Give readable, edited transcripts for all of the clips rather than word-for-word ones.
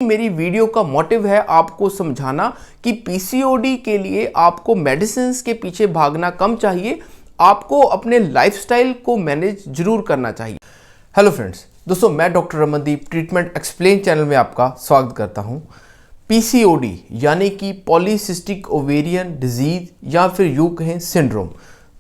मेरी वीडियो का मोटिव है आपको समझाना कि पीसीओडी के लिए आपको मेडिसिन्स के पीछे भागना कम चाहिए, आपको अपने लाइफस्टाइल को मैनेज जरूर करना चाहिए। हेलो फ्रेंड्स, दोस्तों मैं doctor Ramandeep treatment explain channel में आपका स्वागत करता हूं। पीसीओडी यानी कि पॉलीसिस्टिक ओवेरियन डिजीज या फिर यूं कहें सिंड्रोम।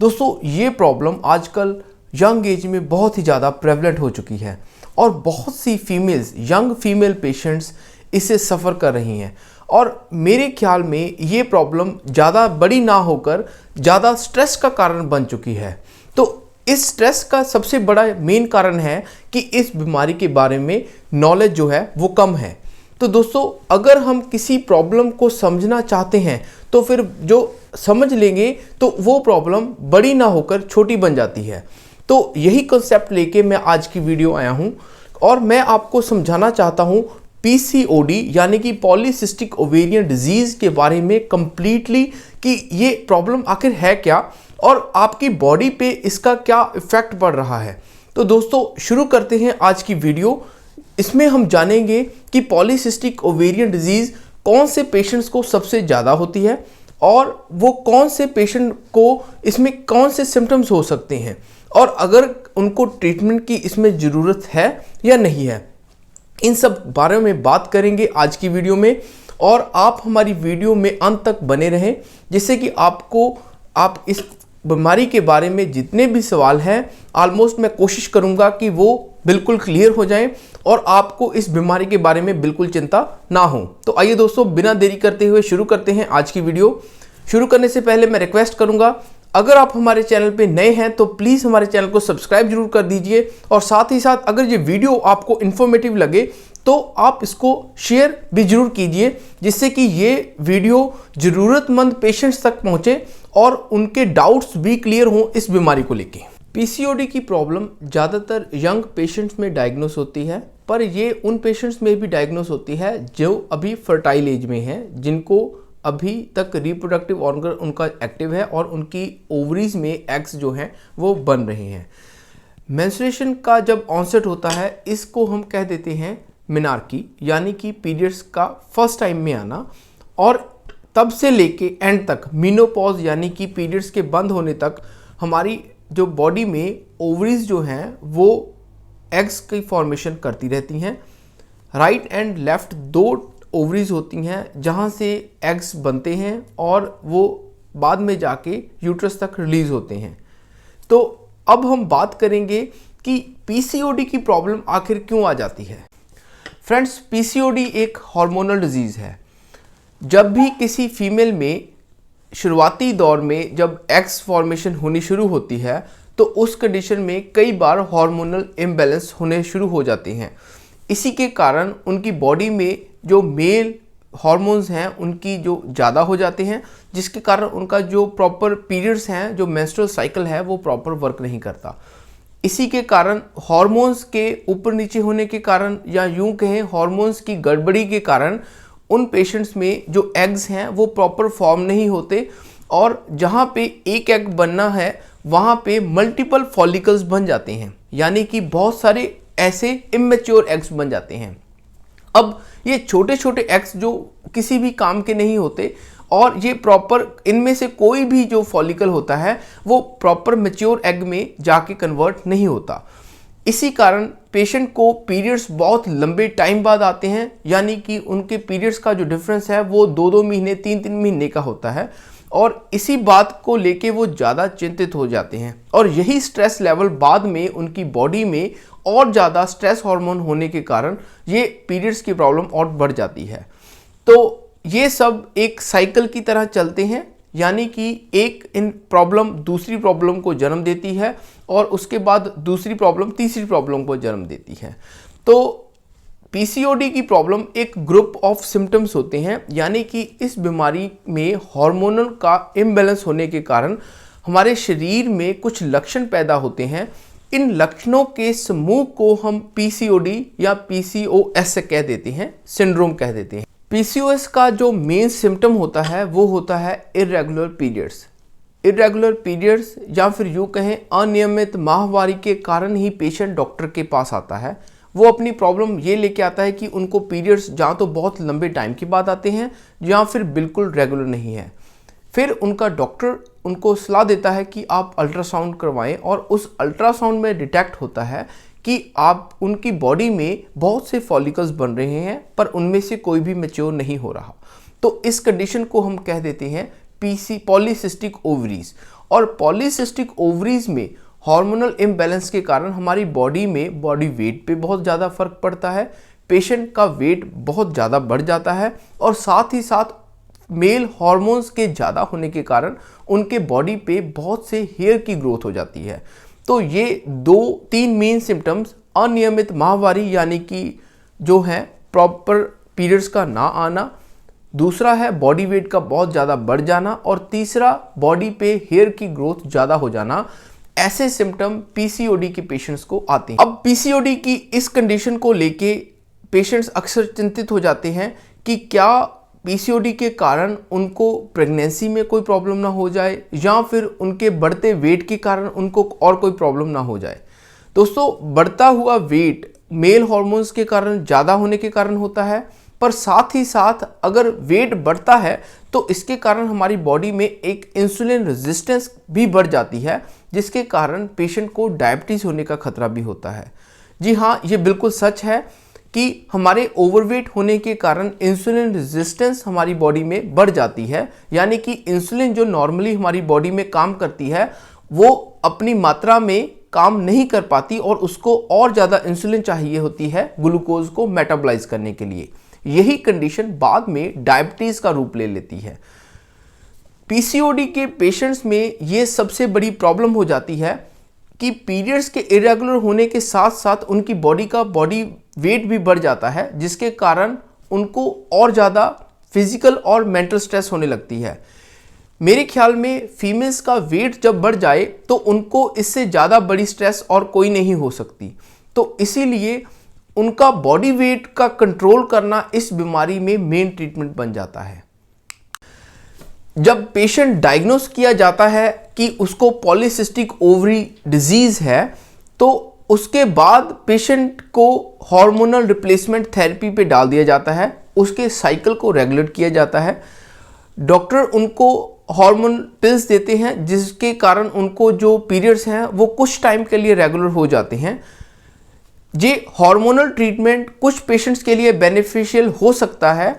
दोस्तों ये प्रॉब्लम आजकल यंग एज में बहुत ही ज़्यादा प्रेवलेंट हो चुकी है और बहुत सी फीमेल्स, यंग फीमेल पेशेंट्स इससे सफ़र कर रही हैं और मेरे ख्याल में ये प्रॉब्लम ज़्यादा बड़ी ना होकर ज़्यादा स्ट्रेस का कारण बन चुकी है। तो इस स्ट्रेस का सबसे बड़ा मेन कारण है कि इस बीमारी के बारे में नॉलेज जो है वो कम है। तो दोस्तों अगर हम किसी प्रॉब्लम को समझना चाहते हैं तो फिर जो समझ लेंगे तो वो प्रॉब्लम बड़ी ना होकर छोटी बन जाती है। तो यही कॉन्सेप्ट लेके मैं आज की वीडियो आया हूँ और मैं आपको समझाना चाहता हूँ पीसीओडी यानी कि पॉलीसिस्टिक ओवेरियन डिजीज़ के बारे में कंप्लीटली कि ये प्रॉब्लम आखिर है क्या और आपकी बॉडी पे इसका क्या इफ़ेक्ट पड़ रहा है। तो दोस्तों शुरू करते हैं आज की वीडियो। इसमें हम जानेंगे कि पॉलीसिस्टिक ओवेरियन डिजीज़ कौन से पेशेंट्स को सबसे ज़्यादा होती है और वो कौन से पेशेंट को इसमें कौन से सिम्टम्स हो सकते हैं और अगर उनको ट्रीटमेंट की इसमें ज़रूरत है या नहीं है। इन सब बारे में बात करेंगे आज की वीडियो में और आप हमारी वीडियो में अंत तक बने रहें जिससे कि आप इस बीमारी के बारे में जितने भी सवाल हैं ऑलमोस्ट मैं कोशिश करूंगा कि वो बिल्कुल क्लियर हो जाएं और आपको इस बीमारी के बारे में बिल्कुल चिंता ना हो। तो आइए दोस्तों बिना देरी करते हुए शुरू करते हैं आज की वीडियो। शुरू करने से पहले मैं रिक्वेस्ट करूंगा, अगर आप हमारे चैनल पे नए हैं तो प्लीज़ हमारे चैनल को सब्सक्राइब जरूर कर दीजिए और साथ ही साथ अगर ये वीडियो आपको इन्फॉर्मेटिव लगे तो आप इसको शेयर भी जरूर कीजिए जिससे कि ये वीडियो ज़रूरतमंद पेशेंट्स तक पहुँचे और उनके डाउट्स भी क्लियर हों इस बीमारी को लेके। पीसीओडी की प्रॉब्लम ज़्यादातर यंग पेशेंट्स में डायग्नोस होती है, पर ये उन पेशेंट्स में भी डायग्नोस होती है जो अभी फर्टाइल एज में हैं, जिनको अभी तक रिप्रोडक्टिव ऑर्गन उनका एक्टिव है और उनकी ओवरीज में एग्स जो हैं वो बन रहे हैं। मेंस्ट्रुएशन का जब ऑनसेट होता है इसको हम कह देते हैं मेनार्की यानी कि पीरियड्स का फर्स्ट टाइम में आना, और तब से लेके एंड तक मीनोपॉज यानी कि पीरियड्स के बंद होने तक हमारी जो बॉडी में ओवरीज जो हैं वो एग्स की फॉर्मेशन करती रहती हैं। राइट एंड लेफ्ट दो ओवरीज होती हैं जहाँ से एग्स बनते हैं और वो बाद में जाके यूट्रस तक रिलीज होते हैं। तो अब हम बात करेंगे कि पीसीओडी की प्रॉब्लम आखिर क्यों आ जाती है। फ्रेंड्स, पीसीओडी एक हार्मोनल डिजीज़ है। जब भी किसी फीमेल में शुरुआती दौर में जब एग्स फॉर्मेशन होनी शुरू होती है तो उस कंडीशन में कई बार हार्मोनल इम्बैलेंस होने शुरू हो जाते हैं। इसी के कारण उनकी बॉडी में जो मेल हार्मोन्स हैं उनकी जो ज़्यादा हो जाते हैं, जिसके कारण उनका जो प्रॉपर पीरियड्स हैं, जो मेंस्ट्रुअल साइकिल है वो प्रॉपर वर्क नहीं करता। इसी के कारण हार्मोन्स के ऊपर नीचे होने के कारण या यूं कहें हार्मोन्स की गड़बड़ी के कारण उन पेशेंट्स में जो एग्स हैं वो प्रॉपर फॉर्म नहीं होते और जहाँ पे एक एग बनना है वहाँ पे मल्टीपल फॉलिकल्स बन जाते हैं, यानी कि बहुत सारे ऐसे इमेच्योर एग्स बन जाते हैं। अब ये छोटे छोटे एग्स जो किसी भी काम के नहीं होते और ये प्रॉपर इनमें से कोई भी जो फॉलिकल होता है वो प्रॉपर मैच्योर एग में जाके कन्वर्ट नहीं होता। इसी कारण पेशेंट को पीरियड्स बहुत लंबे टाइम बाद आते हैं, यानी कि उनके पीरियड्स का जो डिफरेंस है वो 2-2 महीने 3-3 महीने का होता है और इसी बात को लेके वो ज़्यादा चिंतित हो जाते हैं और यही स्ट्रेस लेवल बाद में उनकी बॉडी में और ज़्यादा स्ट्रेस हार्मोन होने के कारण ये पीरियड्स की प्रॉब्लम और बढ़ जाती है। तो ये सब एक साइकिल की तरह चलते हैं, यानी कि एक इन प्रॉब्लम दूसरी प्रॉब्लम को जन्म देती है और उसके बाद दूसरी प्रॉब्लम तीसरी प्रॉब्लम को जन्म देती है। तो पीसीओडी की प्रॉब्लम एक ग्रुप ऑफ सिम्टम्स होते हैं, यानी कि इस बीमारी में हार्मोनल का इम्बैलेंस होने के कारण हमारे शरीर में कुछ लक्षण पैदा होते हैं। इन लक्षणों के समूह को हम पीसीओडी या पीसीओएस कह देते हैं, सिंड्रोम कह देते हैं। पीसीओएस का जो मेन सिम्टम होता है वो होता है इरेगुलर पीरियड्स। इरेगुलर पीरियड्स या फिर यूँ कहें अनियमित माहवारी के कारण ही पेशेंट डॉक्टर के पास आता है। वो अपनी प्रॉब्लम ये लेके आता है कि उनको पीरियड्स जहाँ तो बहुत लंबे टाइम के बाद आते हैं या फिर बिल्कुल रेगुलर नहीं है। फिर उनका डॉक्टर उनको सलाह देता है कि आप अल्ट्रासाउंड करवाएं और उस अल्ट्रासाउंड में डिटेक्ट होता है कि आप उनकी बॉडी में बहुत से फॉलिकल्स बन रहे हैं पर उनमें से कोई भी मैच्योर नहीं हो रहा। तो इस कंडीशन को हम कह देते हैं पॉलीसिस्टिक ओवरीज। और पॉलीसिस्टिक ओवरीज में हार्मोनल इम्बैलेंस के कारण हमारी बॉडी में बॉडी वेट पे बहुत ज़्यादा फर्क पड़ता है, पेशेंट का वेट बहुत ज़्यादा बढ़ जाता है और साथ ही साथ मेल हार्मोन्स के ज़्यादा होने के कारण उनके बॉडी पे बहुत से हेयर की ग्रोथ हो जाती है। तो ये 2-3 मेन सिम्टम्स अनियमित माहवारी यानी कि जो है प्रॉपर पीरियड्स का ना आना, दूसरा है बॉडी वेट का बहुत ज़्यादा बढ़ जाना और तीसरा बॉडी पे हेयर की ग्रोथ ज़्यादा हो जाना, ऐसे सिम्टम पीसीओडी के पेशेंट्स को आते हैं। अब पीसीओडी की इस कंडीशन को लेके पेशेंट्स अक्सर चिंतित हो जाते हैं कि क्या पीसीओडी के कारण उनको प्रेगनेंसी में कोई प्रॉब्लम ना हो जाए या फिर उनके बढ़ते वेट के कारण उनको और कोई प्रॉब्लम ना हो जाए। दोस्तों, बढ़ता हुआ वेट मेल हार्मोन्स के कारण ज़्यादा होने के कारण होता है, पर साथ ही साथ अगर वेट बढ़ता है तो इसके कारण हमारी बॉडी में एक इंसुलिन रेजिस्टेंस भी बढ़ जाती है, जिसके कारण पेशेंट को डायबिटीज़ होने का खतरा भी होता है। जी हाँ, ये बिल्कुल सच है कि हमारे ओवरवेट होने के कारण इंसुलिन रेजिस्टेंस हमारी बॉडी में बढ़ जाती है, यानी कि इंसुलिन जो नॉर्मली हमारी बॉडी में काम करती है वो अपनी मात्रा में काम नहीं कर पाती और उसको और ज़्यादा इंसुलिन चाहिए होती है ग्लूकोज को मेटाबॉलाइज करने के लिए। यही कंडीशन बाद में डायबिटीज़ का रूप ले लेती है। पीसीओडी के पेशेंट्स में ये सबसे बड़ी प्रॉब्लम हो जाती है कि पीरियड्स के इरेगुलर होने के साथ साथ उनकी बॉडी वेट भी बढ़ जाता है, जिसके कारण उनको और ज़्यादा फिजिकल और मेंटल स्ट्रेस होने लगती है। मेरे ख्याल में फीमेल्स का वेट जब बढ़ जाए तो उनको इससे ज़्यादा बड़ी स्ट्रेस और कोई नहीं हो सकती। तो इसीलिए उनका बॉडी वेट का कंट्रोल करना इस बीमारी में मेन ट्रीटमेंट बन जाता है। जब पेशेंट डायग्नोस किया जाता है कि उसको पॉलीसिस्टिक ओवरी डिजीज है तो उसके बाद पेशेंट को हार्मोनल रिप्लेसमेंट थेरेपी पे डाल दिया जाता है, उसके साइकिल को रेगुलेट किया जाता है। डॉक्टर उनको हार्मोन पिल्स देते हैं जिसके कारण उनको जो पीरियड्स हैं वो कुछ टाइम के लिए रेगुलर हो जाते हैं। ये हार्मोनल ट्रीटमेंट कुछ पेशेंट्स के लिए बेनिफिशियल हो सकता है।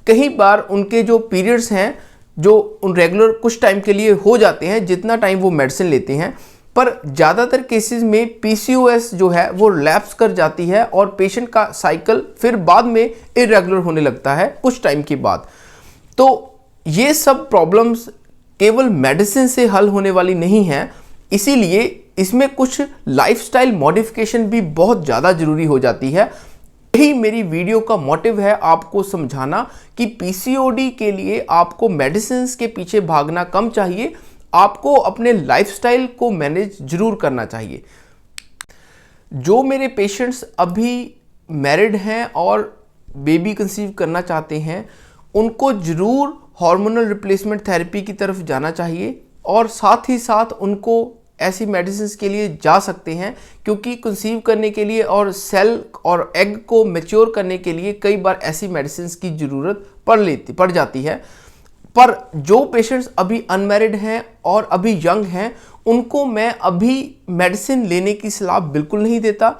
कई बार उनके जो पीरियड्स हैं जो उन रेगुलर कुछ टाइम के लिए हो जाते हैं जितना टाइम वो मेडिसिन लेते हैं, पर ज़्यादातर केसेस में पीसीओएस जो है वो लैप्स कर जाती है और पेशेंट का साइकिल फिर बाद में इरेगुलर होने लगता है कुछ टाइम के बाद। तो ये सब प्रॉब्लम्स केवल मेडिसिन से हल होने वाली नहीं हैं, इसीलिए इसमें कुछ लाइफस्टाइल मॉडिफिकेशन भी बहुत ज़्यादा ज़रूरी हो जाती है। यही मेरी वीडियो का मोटिव है, आपको समझाना कि पीसीओडी के लिए आपको मेडिसिन के पीछे भागना कम चाहिए, आपको अपने लाइफस्टाइल को मैनेज जरूर करना चाहिए। जो मेरे पेशेंट्स अभी मैरिड हैं और बेबी कंसीव करना चाहते हैं उनको ज़रूर हार्मोनल रिप्लेसमेंट थेरेपी की तरफ जाना चाहिए और साथ ही साथ उनको ऐसी मेडिसिन के लिए जा सकते हैं, क्योंकि कंसीव करने के लिए और सेल और एग को मैच्योर करने के लिए कई बार ऐसी मेडिसिन की ज़रूरत पड़ जाती है। पर जो पेशेंट्स अभी अनमैरिड हैं और अभी यंग हैं उनको मैं अभी मेडिसिन लेने की सलाह बिल्कुल नहीं देता।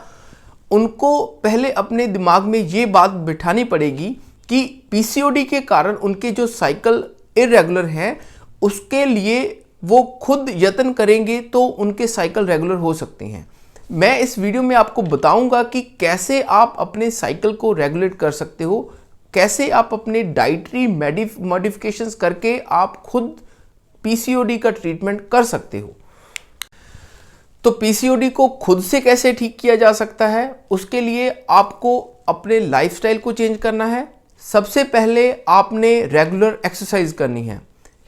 उनको पहले अपने दिमाग में ये बात बिठानी पड़ेगी कि पीसीओडी के कारण उनके जो साइकिल इरेगुलर हैं उसके लिए वो खुद यत्न करेंगे तो उनके साइकिल रेगुलर हो सकते हैं। मैं इस वीडियो में आपको बताऊंगा कि कैसे आप अपने साइकिल को रेगुलेट कर सकते हो, कैसे आप अपने डाइटरी मॉडिफिकेशंस करके आप खुद पीसीओडी का ट्रीटमेंट कर सकते हो। तो पीसीओडी को खुद से कैसे ठीक किया जा सकता है, उसके लिए आपको अपने लाइफस्टाइल को चेंज करना है। सबसे पहले आपने रेगुलर एक्सरसाइज करनी है।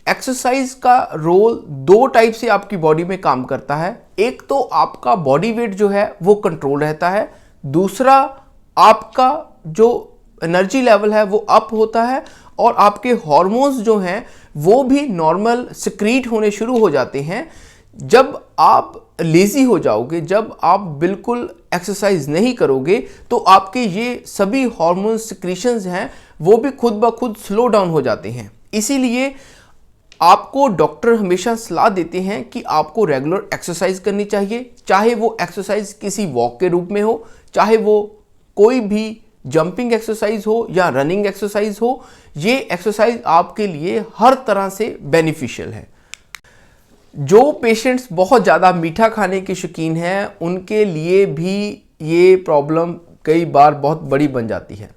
एक्सरसाइज का रोल 2 टाइप से आपकी बॉडी में काम करता है। एक तो आपका बॉडी वेट जो है वो कंट्रोल रहता है, दूसरा आपका जो एनर्जी लेवल है वो अप होता है और आपके हार्मोन्स जो हैं वो भी नॉर्मल सिक्रीट होने शुरू हो जाते हैं, जब आप लेज़ी हो जाओगे, जब आप बिल्कुल एक्सरसाइज नहीं करोगे, तो आपके ये सभी हार्मोन सिक्रीशंस हैं वो भी खुद ब खुद स्लो डाउन हो जाते हैं। इसीलिए आपको डॉक्टर हमेशा सलाह देते हैं कि आपको रेगुलर एक्सरसाइज करनी चाहिए, चाहे वो एक्सरसाइज किसी वॉक के रूप में हो, चाहे वो कोई भी जंपिंग एक्सरसाइज हो या रनिंग एक्सरसाइज हो। ये एक्सरसाइज आपके लिए हर तरह से बेनिफिशियल है। जो पेशेंट्स बहुत ज़्यादा मीठा खाने के शौकीन हैं, उनके लिए भी ये प्रॉब्लम कई बार बहुत बड़ी बन जाती है,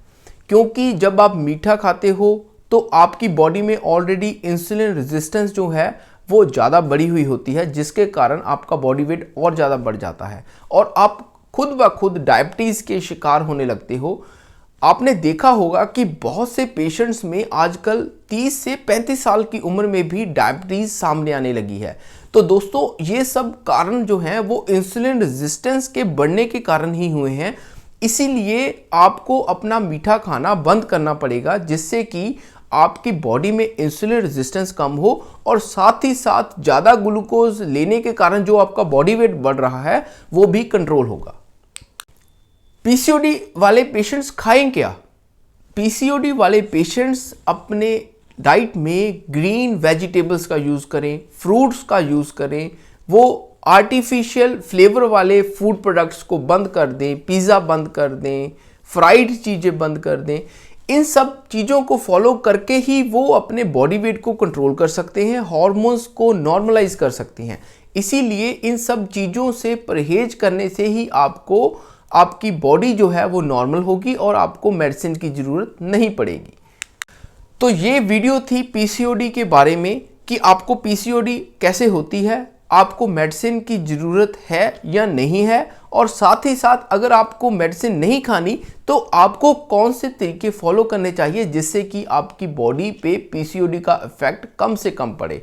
क्योंकि जब आप मीठा खाते हो तो आपकी बॉडी में ऑलरेडी इंसुलिन रेजिस्टेंस जो है वो ज़्यादा बढ़ी हुई होती है, जिसके कारण आपका बॉडी वेट और ज़्यादा बढ़ जाता है और आप खुद ब खुद डायबिटीज़ के शिकार होने लगते हो। आपने देखा होगा कि बहुत से पेशेंट्स में आजकल 30 से 35 साल की उम्र में भी डायबिटीज़ सामने आने लगी है। तो दोस्तों, ये सब कारण जो हैं वो इंसुलिन रेजिस्टेंस के बढ़ने के कारण ही हुए हैं। इसीलिए आपको अपना मीठा खाना बंद करना पड़ेगा, जिससे कि आपकी बॉडी में इंसुलिन रेजिस्टेंस कम हो और साथ ही साथ ज़्यादा ग्लूकोज लेने के कारण जो आपका बॉडी वेट बढ़ रहा है वो भी कंट्रोल होगा। पीसीओडी वाले पेशेंट्स खाएं क्या? पीसीओडी वाले पेशेंट्स अपने डाइट में ग्रीन वेजिटेबल्स का यूज़ करें, फ्रूट्स का यूज़ करें, वो आर्टिफिशियल फ्लेवर वाले फूड प्रोडक्ट्स को बंद कर दें, पिज़्ज़ा बंद कर दें, फ्राइड चीज़ें बंद कर दें। इन सब चीज़ों को फॉलो करके ही वो अपने बॉडी वेट को कंट्रोल कर सकते हैं, हार्मोन्स को नॉर्मलाइज कर सकते हैं। इसीलिए इन सब चीज़ों से परहेज करने से ही आपको आपकी बॉडी जो है वो नॉर्मल होगी और आपको मेडिसिन की ज़रूरत नहीं पड़ेगी। तो ये वीडियो थी पीसीओडी के बारे में कि आपको पीसीओडी कैसे होती है, आपको मेडिसिन की ज़रूरत है या नहीं है, और साथ ही साथ अगर आपको मेडिसिन नहीं खानी तो आपको कौन से तरीके फॉलो करने चाहिए जिससे कि आपकी बॉडी पे पीसीओडी का इफेक्ट कम से कम पड़े।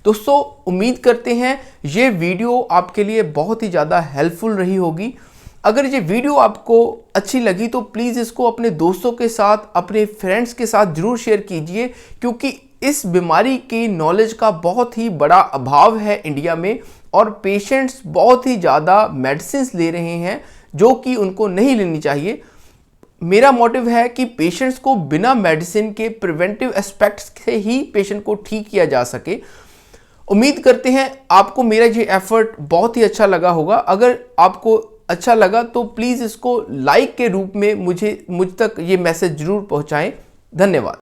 दोस्तों, उम्मीद करते हैं ये वीडियो आपके लिए बहुत ही ज़्यादा हेल्पफुल रही होगी। अगर ये वीडियो आपको अच्छी लगी तो प्लीज़ इसको अपने दोस्तों के साथ, अपने फ्रेंड्स के साथ ज़रूर शेयर कीजिए, क्योंकि इस बीमारी की नॉलेज का बहुत ही बड़ा अभाव है इंडिया में और पेशेंट्स बहुत ही ज़्यादा मेडिसिन ले रहे हैं जो कि उनको नहीं लेनी चाहिए। मेरा मोटिव है कि पेशेंट्स को बिना मेडिसिन के प्रिवेंटिव एस्पेक्ट्स से ही पेशेंट को ठीक किया जा सके। उम्मीद करते हैं आपको मेरा ये एफर्ट बहुत ही अच्छा लगा होगा। अगर आपको अच्छा लगा तो प्लीज़ इसको लाइक के रूप में मुझ तक ये मैसेज ज़रूर पहुंचाएं। धन्यवाद।